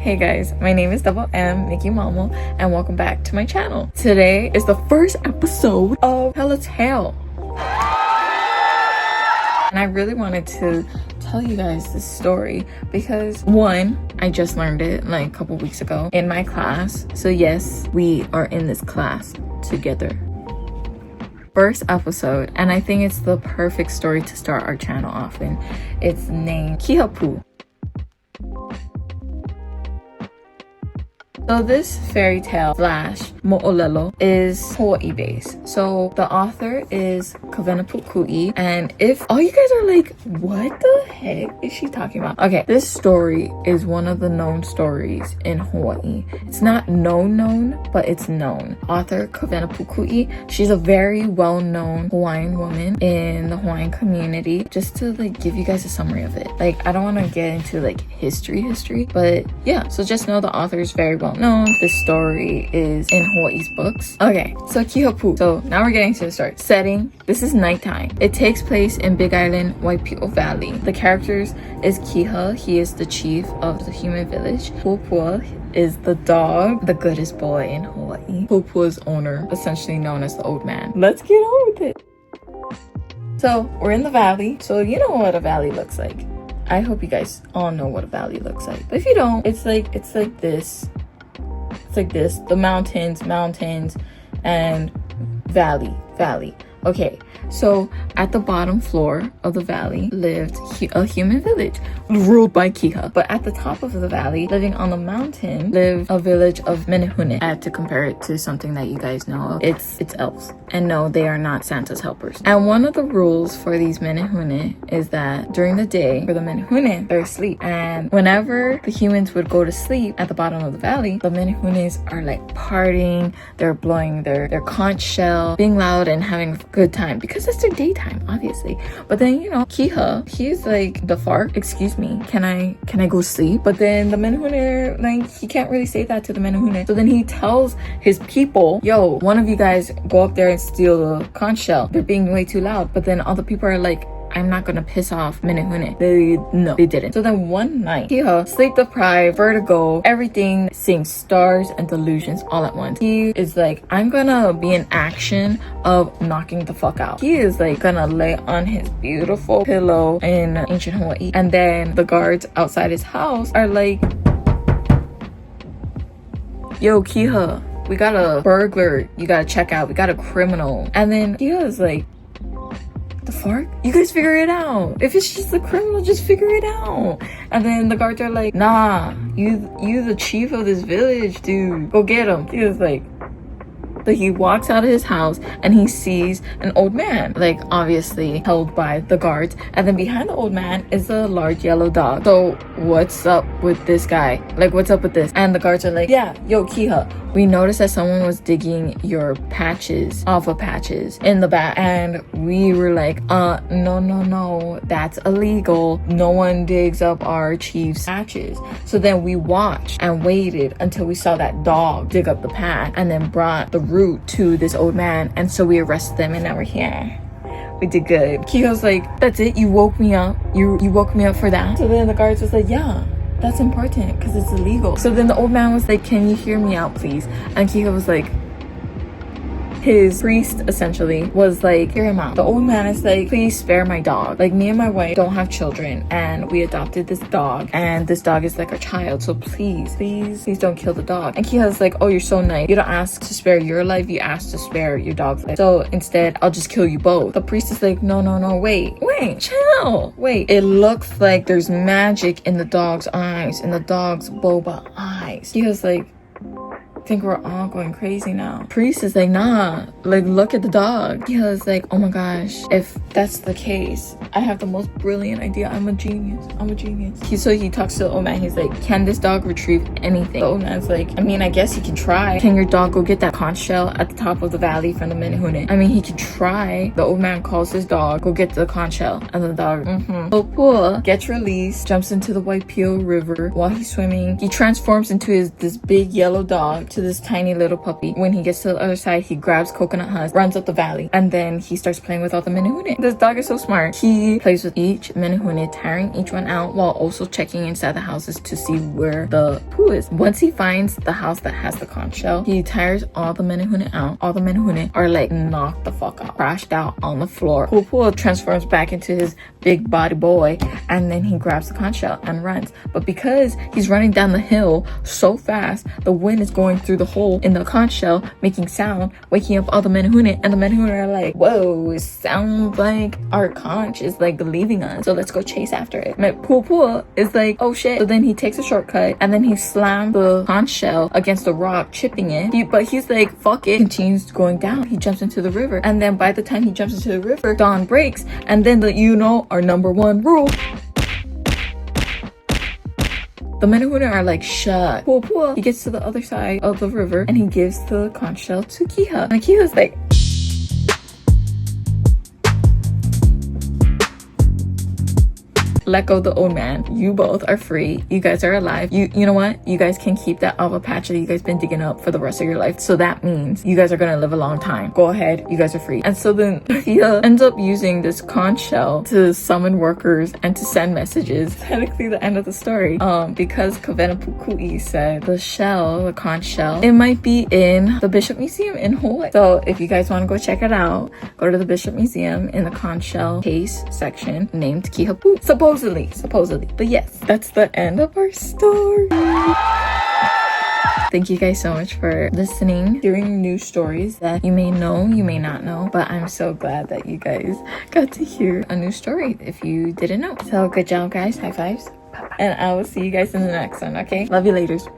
Hey guys, my name is Double M, Miki.O, and welcome back to my channel. Today is the first episode of Tell a Tale. And I really wanted to tell you guys this story because one, I just learned it like a couple weeks ago in my class. So yes, we are in this class together. First episode, and I think it's the perfect story to start our channel off in. It's named Kihapū. So this fairy tale slash mo'olelo is Hawaii based. So the author is Kihapū, and if all you guys are like, what the heck is she talking about? Okay, this story is one of the known stories in Hawaii. It's not known, but it's known. Author Kihapū, she's a very well-known Hawaiian woman in the Hawaiian community. Just to like give you guys a summary of it. Like I don't want to get into like history, but yeah. So just know the author is very well known. This story is in Hawaii's books. Okay, so Kihapū. So now we're getting to the story. Setting, this is nighttime. It takes place in Big Island, Miki.O Valley. The characters is Kiha, he is the chief of the human village. Pupua is the dog, the goodest boy in Hawaii. Pupua's owner, essentially known as the old man. Let's get on with it. So we're in the valley. So you know what a valley looks like. I hope you guys all know what a valley looks like. But if you don't, it's like this. It's like this, the mountains, and valley. Okay, so at the bottom floor of the valley lived a human village ruled by Kiha. But at the top of the valley, living on the mountain, lived a village of menehune. I had to compare it to something that you guys know of. It's elves. And no, they are not Santa's helpers. And one of the rules for these menehune is that during the day, for the menehune, they're asleep. And whenever the humans would go to sleep at the bottom of the valley, the menehunes are like partying, they're blowing their conch shell, being loud and having a good time because it's their daytime, obviously. But then, you know, Kiha, he's like, the fart, excuse me, can I go sleep? But then the menehune, like, he can't really say that to the menehune. So then he tells his people, yo, one of you guys go up there and steal the conch shell. They're being way too loud. But then all the people are like, I'm not gonna piss off menehune. They didn't. So then one night, Kiha, sleep deprived, vertigo, everything, seeing stars and delusions all at once. He is like, I'm gonna be in action of knocking the fuck out. He is like gonna lay on his beautiful pillow in ancient Hawaii. And then the guards outside his house are like, yo, Kiha, we got a burglar you gotta check out. We got a criminal. And then Kiha is like, the fuck? You guys figure it out. If it's just a criminal, just figure it out. And then the guards are like, nah, you the chief of this village, dude. Go get him. He was like, so he walks out of his house and he sees an old man, like obviously held by the guards. And then behind the old man is a large yellow dog. So what's up with this guy? Like, what's up with this? And the guards are like, yeah, yo, Kiha, we noticed that someone was digging your patches off of patches in the back. And we were like, no, that's illegal. No one digs up our chief's patches. So then we watched and waited until we saw that dog dig up the patch and then brought the root to this old man. And so we arrested them and now we're here. We did good. Kiho's like, that's it? You woke me up? You woke me up for that? So then the guards was like, yeah, that's important because it's illegal. So then the old man was like, can you hear me out, please? And Kiho was like, his priest essentially was like, hear him out. The old man is like, please spare my dog. Like, me and my wife don't have children and we adopted this dog and this dog is like our child. So please don't kill the dog. And Kiha's like, oh, you're so nice. You don't ask to spare your life, you ask to spare your dog's life. So instead, I'll just kill you both. The priest is like, no, wait, chill. Wait, it looks like there's magic in the dog's eyes, in the dog's boba eyes. Kiha's like, I think we're all going crazy now. Priest is like, nah, like look at the dog. He was like, oh my gosh, if that's the case, I have the most brilliant idea. I'm a genius. So he talks to the old man. He's like, can this dog retrieve anything? The old man's like, I mean, I guess he can try. Can your dog go get that conch shell at the top of the valley from the menehune? I mean, he can try. The old man calls his dog, go get the conch shell. And the dog, Pua gets released, jumps into the Miki.O River. While he's swimming, he transforms into this big yellow dog to this tiny little puppy. When he gets to the other side, he grabs coconut husks, runs up the valley, and then he starts playing with all the menehune. This dog is so smart. He plays with each menehune, tiring each one out while also checking inside the houses to see where the poo is. Once he finds the house that has the conch shell, he tires all the menehune out. All the menehune are like knocked the fuck out, crashed out on the floor. Kihapū transforms back into his big body boy, and then he grabs the conch shell and runs. But because he's running down the hill so fast, the wind is going through the hole in the conch shell, making sound, waking up all the menehune, and the menehune are like, whoa, it sounds like our conch is like leaving us, so let's go chase after it. Kihapū is like, oh shit. So then he takes a shortcut, and then he slams the conch shell against the rock, chipping it. But he's like, fuck it, continues going down. He jumps into the river, and then by the time he jumps into the river, dawn breaks, and then our number one rule, the menehune are like, shut. Kihapū, he gets to the other side of the river, and he gives the conch shell to Kiha. And Kiha's like, let go the old man. You both are free. You guys are alive. You know what? You guys can keep that alva patch that you guys been digging up for the rest of your life. So that means you guys are gonna live a long time. Go ahead. You guys are free. And so then he ends up using this conch shell to summon workers and to send messages. Technically the end of the story. Because Kihapū said the conch shell, it might be in the Bishop Museum in Hawaii. So if you guys want to go check it out, go to the Bishop Museum in the conch shell case section named Kihapū. Supposedly. But yes, that's the end of our story. Thank you guys so much for listening, hearing new stories that you may know, you may not know, but I'm so glad that you guys got to hear a new story if you didn't know. So good job, guys. High fives. And I will see you guys in the next one, okay? Love you laters.